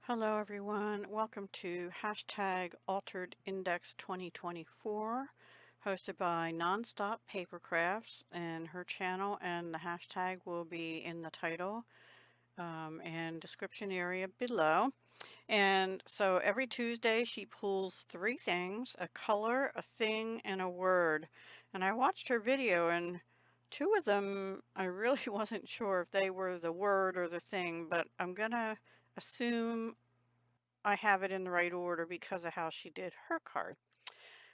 Hello everyone, welcome to hashtag Altered Index 2024, hosted by Nonstop Papercrafts, and her channel and the hashtag will be in the title and description area below. And so every Tuesday she pulls three things: a color, a thing, and a word. And I watched her video, and two of them I really wasn't sure if they were the word or the thing, but I'm gonna assume I have it in the right order because of how she did her card.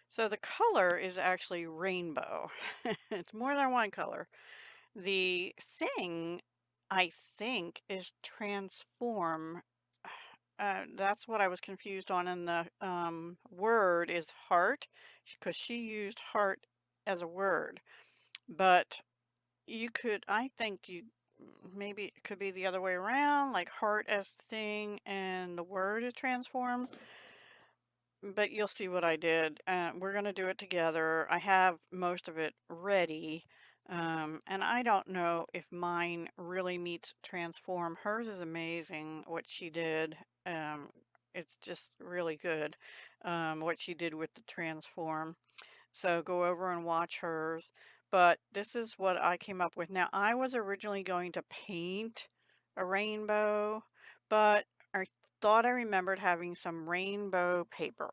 So the color is actually rainbow. It's more than one color. The thing, I think, is transform. That's what I was confused on. And the word is heart, because she used heart as a word. But I think maybe it could be the other way around, like heart as thing and the word is transform. But you'll see what I did. We're going to do it together. I have most of it ready. And I don't know if mine really meets transform. Hers is amazing what she did. Um, it's just really good what she did with the transform. So go over and watch hers. But this is what I came up with. Now, I was originally going to paint a rainbow, but I thought I remembered having some rainbow paper.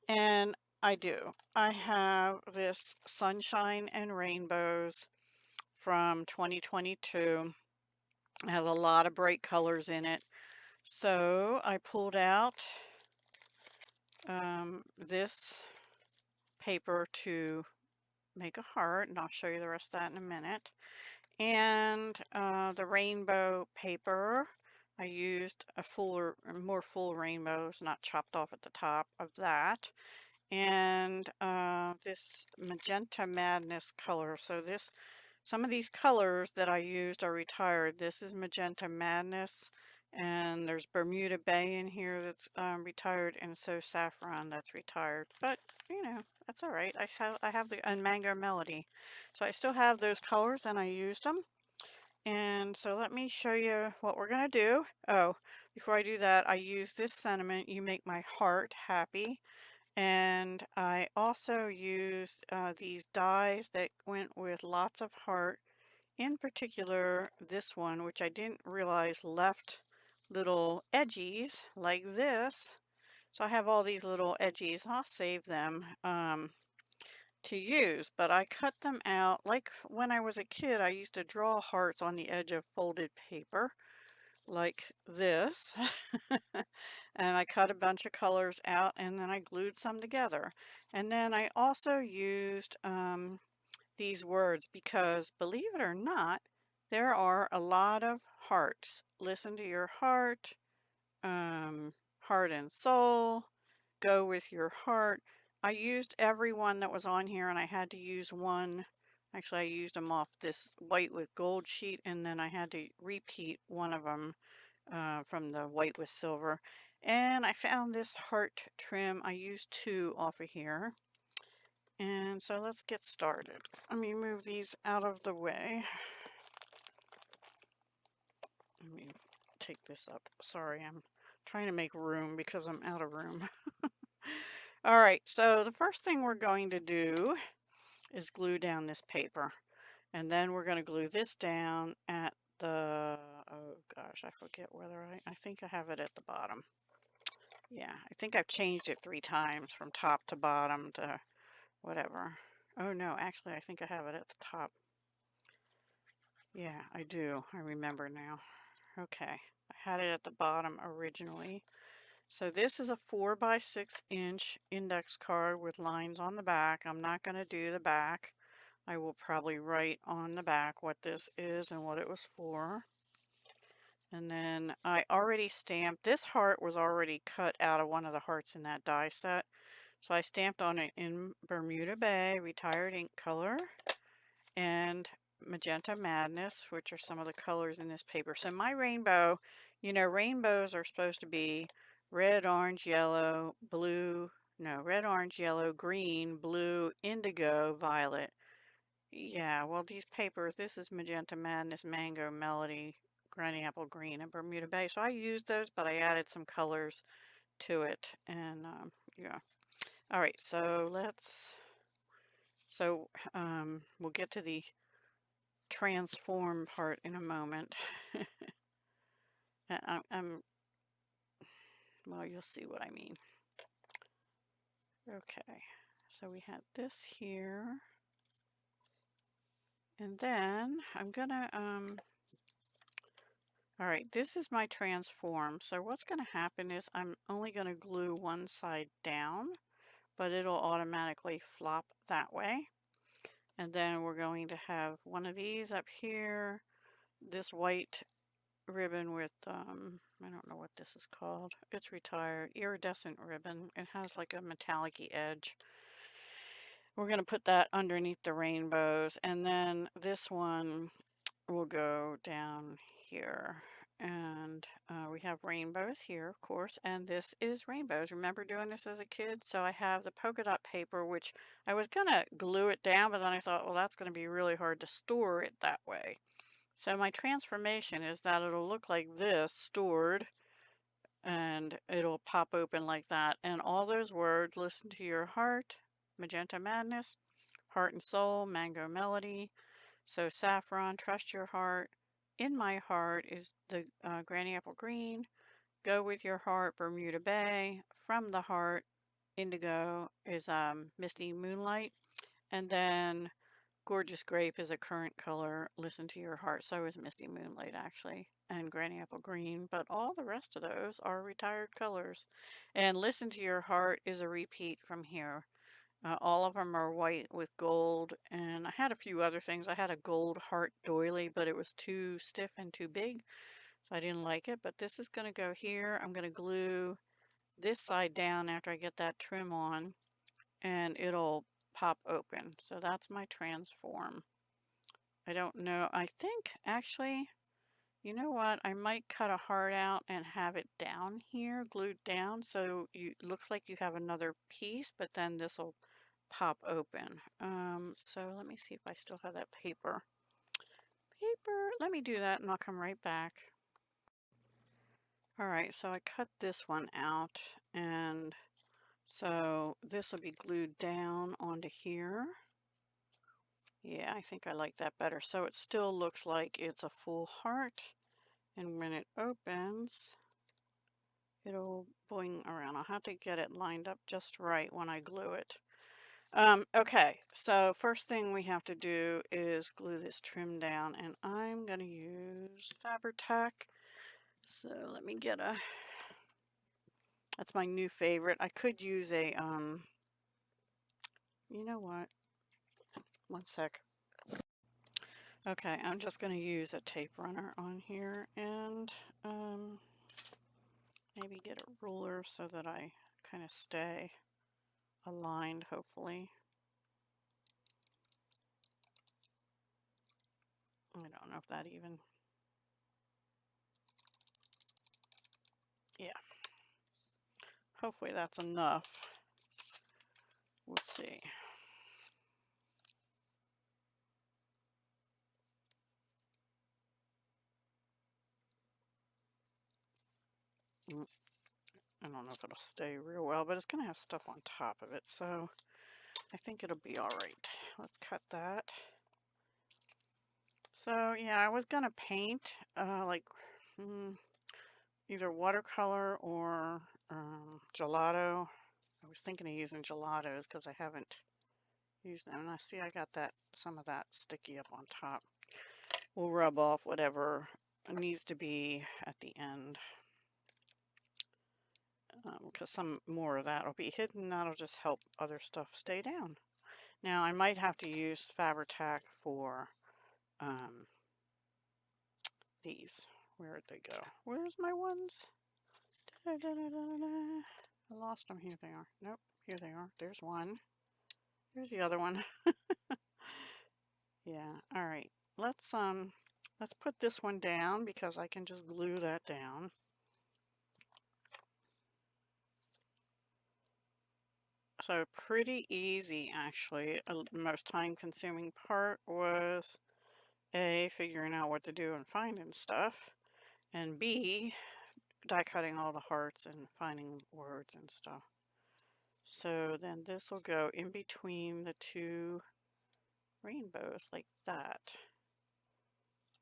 And I do. I have this Sunshine and Rainbows from 2022. It has a lot of bright colors in it. So I pulled out this paper to make a heart, and I'll show you the rest of that in a minute. And the rainbow paper, I used more full rainbows, not chopped off at the top of that. And this Magenta Madness color. So some of these colors that I used are retired. This is Magenta Madness, and there's Bermuda Bay in here that's retired, and so Saffron that's retired. But that's all right. I have the and Mango Melody, so I still have those colors, and I used them. And so let me show you what we're gonna do. Oh, before I do that, I use this sentiment: "You make my heart happy." And I also used these dies that went with lots of heart, in particular this one, which I didn't realize left little edgies like this. So I have all these little edgies. I'll save them to use, but I cut them out. Like when I was a kid, I used to draw hearts on the edge of folded paper like this. And I cut a bunch of colors out, and then I glued some together. And then I also used these words because, believe it or not, there are a lot of hearts. Listen to your heart, heart and soul, go with your heart. I used every one that was on here, and I had to use one. Actually, I used them off this white with gold sheet, and then I had to repeat one of them from the white with silver. And I found this heart trim. I used two off of here. And so let's get started. Let me move these out of the way. Let me take this up. Sorry, I'm trying to make room because I'm out of room. All right, so the first thing we're going to do is glue down this paper. And then we're going to glue this down at the, oh gosh, I forget whether I think I have it at the bottom. Yeah, I think I've changed it 3 times from top to bottom to whatever. Oh no, actually I think I have it at the top. Yeah, I do. I remember now. Okay, I had it at the bottom originally. So this is a 4 by 6 inch index card with lines on the back. I'm not going to do the back. I will probably write on the back what this is and what it was for. And then I already stamped, this heart was already cut out of one of the hearts in that die set. So I stamped on it in Bermuda Bay, retired ink color, and Magenta Madness, which are some of the colors in this paper. So my rainbow, rainbows are supposed to be red, orange, yellow, blue, no, red, orange, yellow, green, blue, indigo, violet. Yeah, well, these papers, this is Magenta Madness, Mango Melody, Granny Apple Green and Bermuda Bay. So I used those, but I added some colors to it. And yeah. All right, so we'll get to the transform part in a moment. Well, you'll see what I mean. Okay, so we had this here. And then I'm gonna, all right, this is my transform. So what's gonna happen is I'm only gonna glue one side down, but it'll automatically flop that way. And then we're going to have one of these up here, this white ribbon with, I don't know what this is called. It's retired, iridescent ribbon. It has like a metallic-y edge. We're going to put that underneath the rainbows, and then this one will go down here. And we have rainbows here, of course, and this is rainbows. Remember doing this as a kid? So I have the polka dot paper, which I was going to glue it down, but then I thought, well, that's going to be really hard to store it that way. So my transformation is that it'll look like this stored, and it'll pop open like that. And all those words, listen to your heart, magenta madness, heart and soul, mango melody. So saffron, trust your heart. In my heart is the Granny Apple Green. Go with your heart, Bermuda Bay. From the heart, indigo is misty moonlight. And then gorgeous grape is a current color. Listen to your heart. So is misty moonlight actually, and Granny Apple Green. But all the rest of those are retired colors. And listen to your heart is a repeat from here. All of them are white with gold, and I had a few other things. I had a gold heart doily, but it was too stiff and too big, so I didn't like it. But this is going to go here. I'm going to glue this side down after I get that trim on, and it'll pop open. So that's my transform. I don't know. I think actually, you know what? I might cut a heart out and have it down here, glued down, so it looks like you have another piece, but then this will pop open. So let me see if I still have that paper. Let me do that and I'll come right back. All right, so I cut this one out, and so this will be glued down onto here. Yeah, I think I like that better. So it still looks like it's a full heart, and when it opens, it'll boing around. I'll have to get it lined up just right when I glue it. Okay, so first thing we have to do is glue this trim down, and I'm going to use Fabri-Tac. So let me get that's my new favorite. I could use a, you know what? One sec. Okay, I'm just going to use a tape runner on here, and maybe get a ruler so that I kind of stay aligned, hopefully. I don't know if that even, yeah. Hopefully that's enough. We'll see. I don't know if it'll stay real well, but it's going to have stuff on top of it, so I think it'll be all right. Let's cut that. So yeah, I was going to paint like either watercolor or gelato. I was thinking of using gelatos because I haven't used them. And I see I got some of that sticky up on top. We'll rub off whatever needs to be at the end, because some more of that will be hidden. That'll just help other stuff stay down. Now I might have to use Fabri-Tac for these. Where'd they go? Where's my ones? Da, da, da, da, da. I lost them. Here they are. Nope, here they are. There's one. There's the other one. Yeah, all right. Let's put this one down because I can just glue that down. So pretty easy, actually. The most time-consuming part was figuring out what to do and finding stuff. and B, die cutting all the hearts and finding words and stuff. So then this will go in between the two rainbows like that.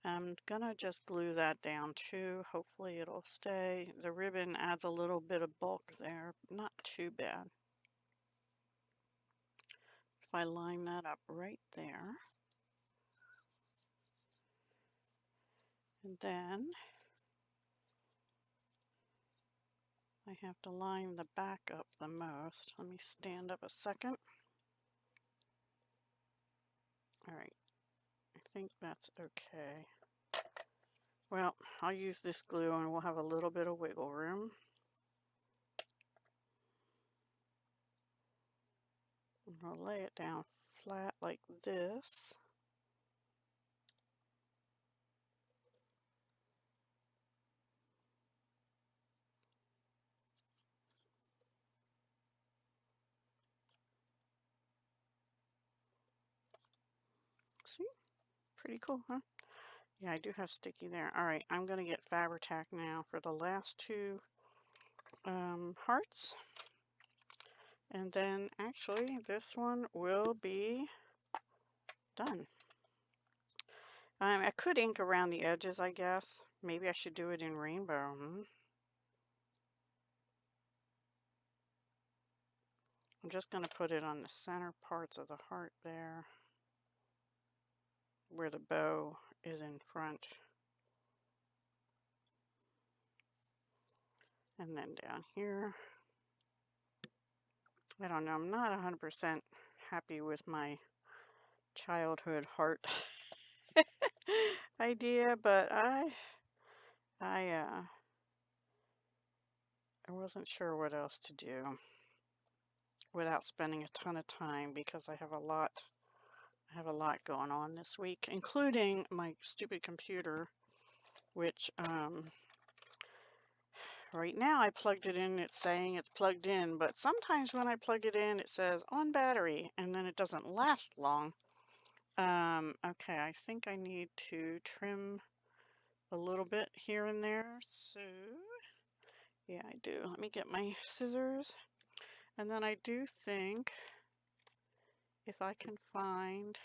I'm gonna just glue that down too. Hopefully it'll stay. The ribbon adds a little bit of bulk there, not too bad. If I line that up right there, and then I have to line the back up the most. Let me stand up a second. All right, I think that's okay. Well, I'll use this glue and we'll have a little bit of wiggle room. I'm going to lay it down flat like this. See? Pretty cool, huh? Yeah, I do have sticky there. All right, I'm going to get Fabri-Tac now for the last two hearts. And then actually this one will be done. I could ink around the edges, I guess. Maybe I should do it in rainbow. I'm just going to put it on the center parts of the heart there, where the bow is in front. And then down here. I don't know, I'm not 100% happy with my childhood heart idea, but I wasn't sure what else to do without spending a ton of time, because I have a lot going on this week, including my stupid computer, which right now I plugged it in, it's saying it's plugged in, but sometimes when I plug it in it says on battery and then it doesn't last long. Okay, I think I need to trim a little bit here and there, so yeah, I do. Let me get my scissors. And then I do think if I can find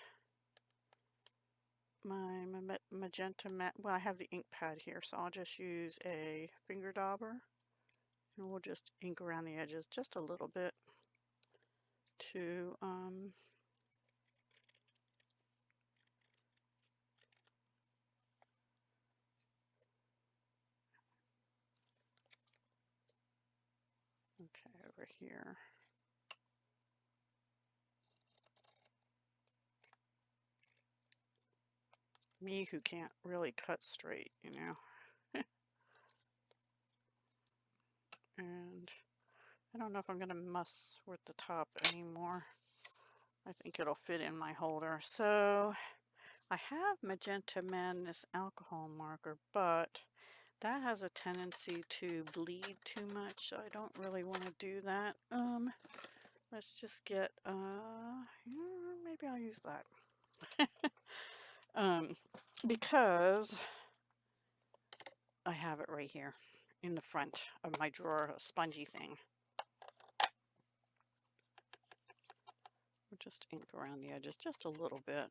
my magenta matte, well, I have the ink pad here, so I'll just use a finger dauber and we'll just ink around the edges just a little bit to okay, over here. Me who can't really cut straight, you know. And I don't know if I'm going to mess with the top anymore. I think it'll fit in my holder. So I have Magenta Madness alcohol marker, but that has a tendency to bleed too much, so I don't really want to do that. Let's just get, maybe I'll use that. Because I have it right here in the front of my drawer, a spongy thing. We'll just ink around the edges just a little bit.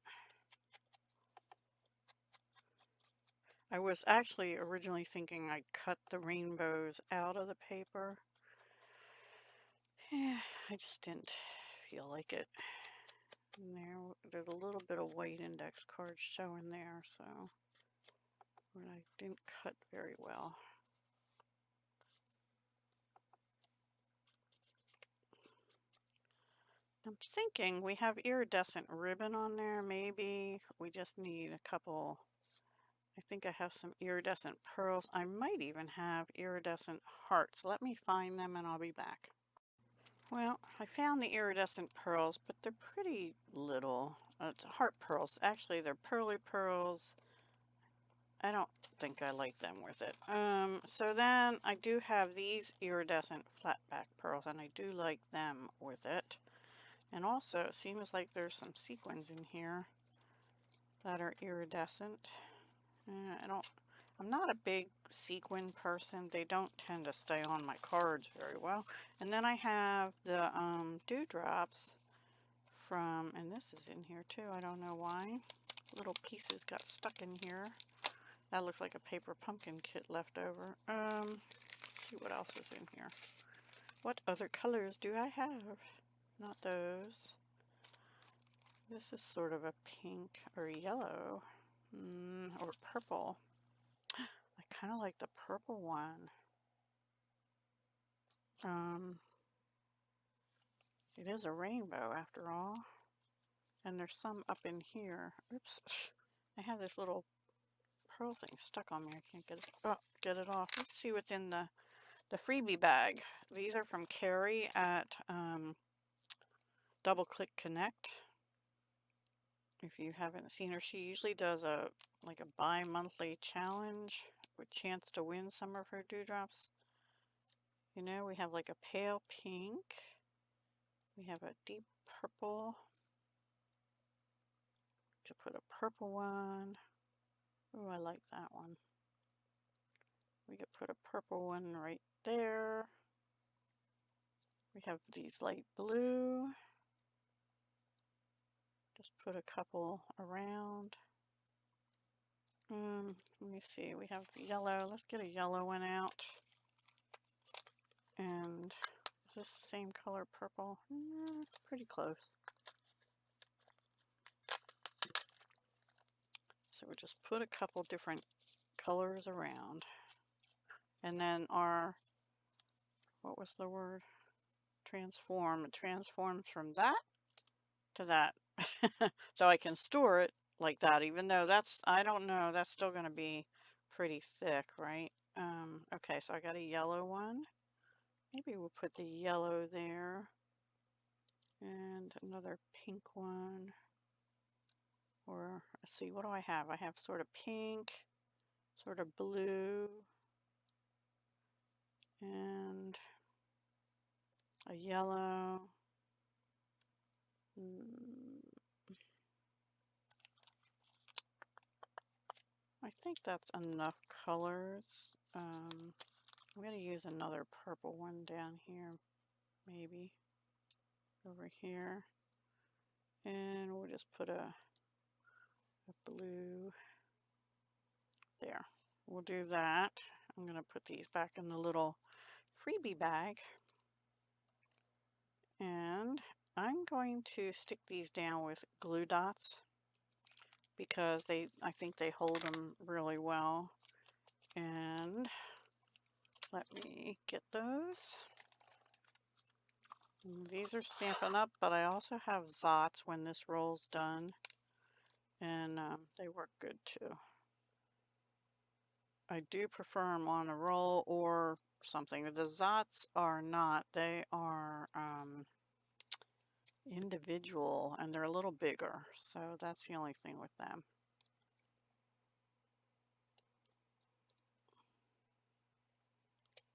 I was actually originally thinking I'd cut the rainbows out of the paper. Yeah, I just didn't feel like it. And there's a little bit of white index cards showing there, so I didn't cut very well. I'm thinking we have iridescent ribbon on there. Maybe we just need a couple. I think I have some iridescent pearls. I might even have iridescent hearts. Let me find them and I'll be back. Well, I found the iridescent pearls, but they're pretty little. It's heart pearls. Actually, they're pearly pearls. I don't think I like them with it. So then I do have these iridescent flat back pearls, and I do like them with it. And also, it seems like there's some sequins in here that are iridescent. I'm not a big sequin person. They don't tend to stay on my cards very well. And then I have the dewdrops from, and this is in here too. I don't know why. Little pieces got stuck in here. That looks like a paper pumpkin kit left over. Let's see what else is in here. What other colors do I have? Not those. This is sort of a pink or yellow, or purple. I kind of like the purple one. It is a rainbow after all. And there's some up in here. Oops. I have this little pearl thing stuck on me. I can't get it off. Let's see what's in the freebie bag. These are from Carrie at Double Click Connect. If you haven't seen her, she usually does a bi-monthly challenge with chance to win some of her dewdrops. You know, we have like a pale pink. We have a deep purple. To put a purple one. Oh, I like that one. We could put a purple one right there. We have these light blue. Just put a couple around. Let me see, we have yellow. Let's get a yellow one out. And is this the same color purple? Pretty close. So we just put a couple different colors around. And then our, what was the word? Transform. It transforms from that to that. So I can store it like that, even though that's, I don't know, that's still going to be pretty thick, right? Okay, so I got a yellow one. Maybe we'll put the yellow there. And another pink one. Or, let's see, what do I have? I have sort of pink, sort of blue, and a yellow. I think that's enough colors. I'm going to use another purple one down here, maybe over here. And we'll just put a blue there. We'll do that. I'm going to put these back in the little freebie bag. And I'm going to stick these down with glue dots because I think they hold them really well. And let me get those. And these are Stampin' Up, but I also have Zots when this roll's done. And they work good too. I do prefer them on a roll or something. The Zots are not. They are individual and they're a little bigger. So that's the only thing with them.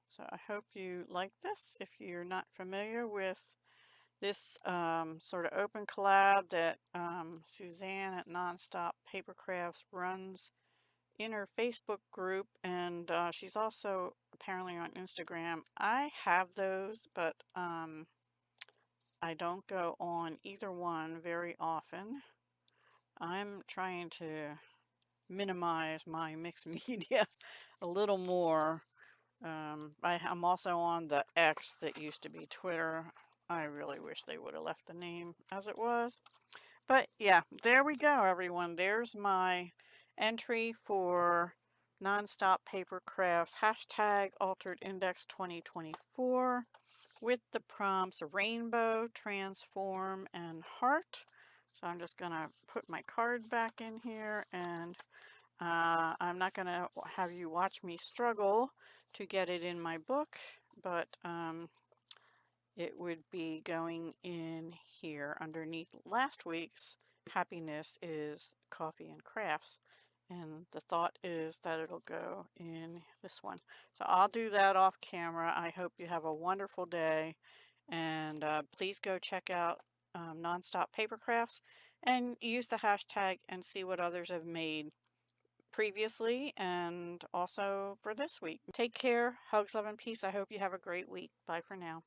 So I hope you like this. If you're not familiar with this sort of open collab that Suzanne at Nonstop Paper Crafts runs in her Facebook group, and she's also apparently on Instagram. I have those, but I don't go on either one very often. I'm trying to minimize my mixed media a little more. I'm also on the X that used to be Twitter. I really wish they would have left the name as it was. But yeah, there we go, everyone. There's my entry for Nonstop Paper Crafts hashtag Altered Index 2024 with the prompts Rainbow, Transform, and Heart. So I'm just going to put my card back in here, and I'm not going to have you watch me struggle to get it in my book, but it would be going in here underneath last week's Happiness is Coffee and Crafts. And the thought is that it'll go in this one. So I'll do that off camera. I hope you have a wonderful day. And please go check out Nonstop Paper Crafts and use the hashtag and see what others have made previously and also for this week. Take care. Hugs, love, and peace. I hope you have a great week. Bye for now.